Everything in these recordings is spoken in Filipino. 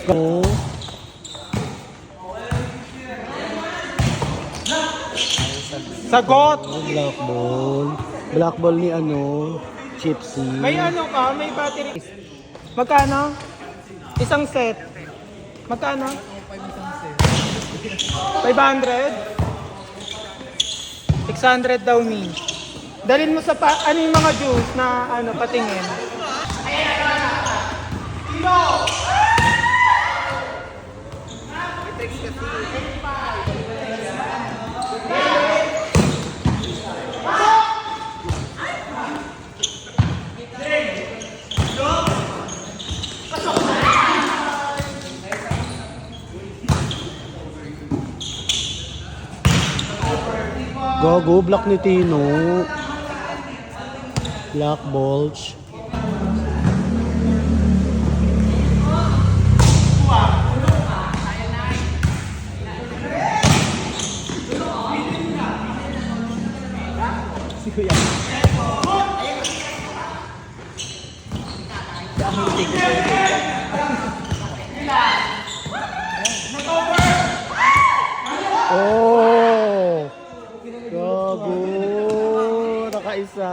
Go. Sagot! Black ball. Black ball ni ano, Chipsy. May ano ka? May battery. Magkano? Isang set. Magkano? 500? 600 daw ni. Dalhin mo sa ano yung mga juice na ano patingin. Gago, black ni Tino. Black bulge. Si Kuya. Oh! Gago! Nakaisa.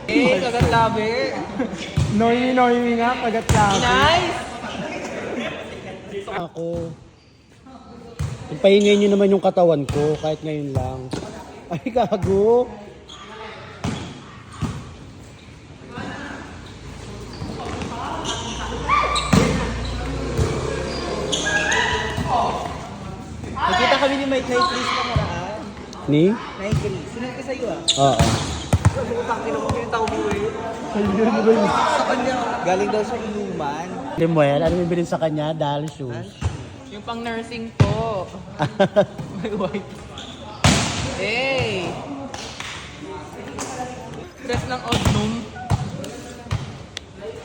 Eh, kagat labi. Noy nga, kagat labi. Nice! Ako. Pahingay nyo naman yung katawan ko kahit ngayon lang. Ay, gago. Nakita kami ni Mike Night Chris nakaraan. Ni? Night Chris. Sino ka sa'yo ah? Oo. Utang mo yung tao mo eh. Sa kanya. Galing daw siya inuman. Limuel, ano yung bilhin sa kanya? Dahil shoes. Yung pang nursing po. May white. Hey! Stress ng Odnum.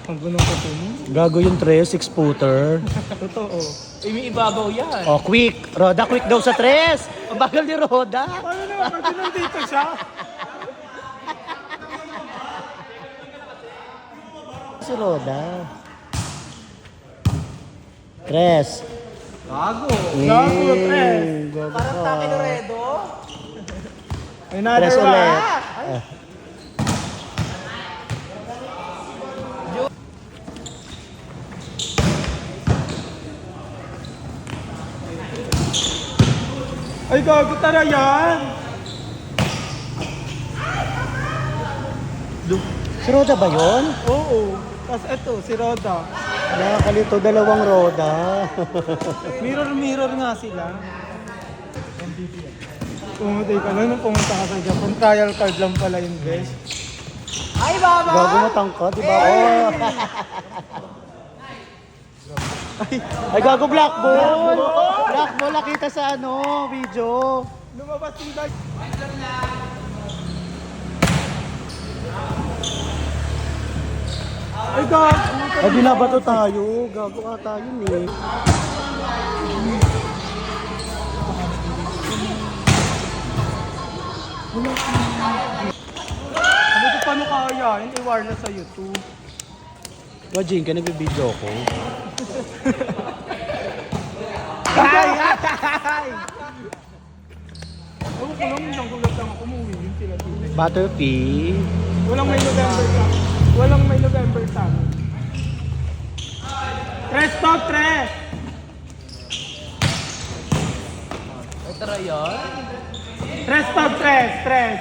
Ang bunong ko po mo. Gago yung 6-footer. Totoo. Eh, may ibabaw yan. Oh, quick! Roda, quick daw sa 3! Ang bagal ni Roda. Paano naman? Pag nandito siya? Si Roda. 3. Gago. Gago, Tres. Gago Parang ka. Taki Loredo. 3 ulit. Ay, gago tara yan. Si Roda ba yun? Oo. Tapos eto, si Roda. Nakakalito, 2 Roda. Mirror nga sila. Pumunta ka na nung pumunta ka sa Japan. Trial card lang pala yung best. Ay, baba! Gago matangkad, di ba? Oh. Ay, gago black ball! Black ball, nakita sa ano, video. Lumabas yung bag. Ay, gago! Ay, binabato tayo. Gago ata yun eh. kaya, hindi wireless sa YouTube. Wajin ka, nagbibideo ko. Ay! Ewan ko lang, isang gulat lang ako, umuwi yun sila dito. Butterfly. Walang may November ka. Walang may November sa amin. Tres, stop, tres! Tara yan. Tres, stop, tres, tres!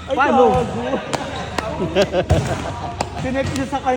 Ay, Paano? gago. Sinet niya sa kanya.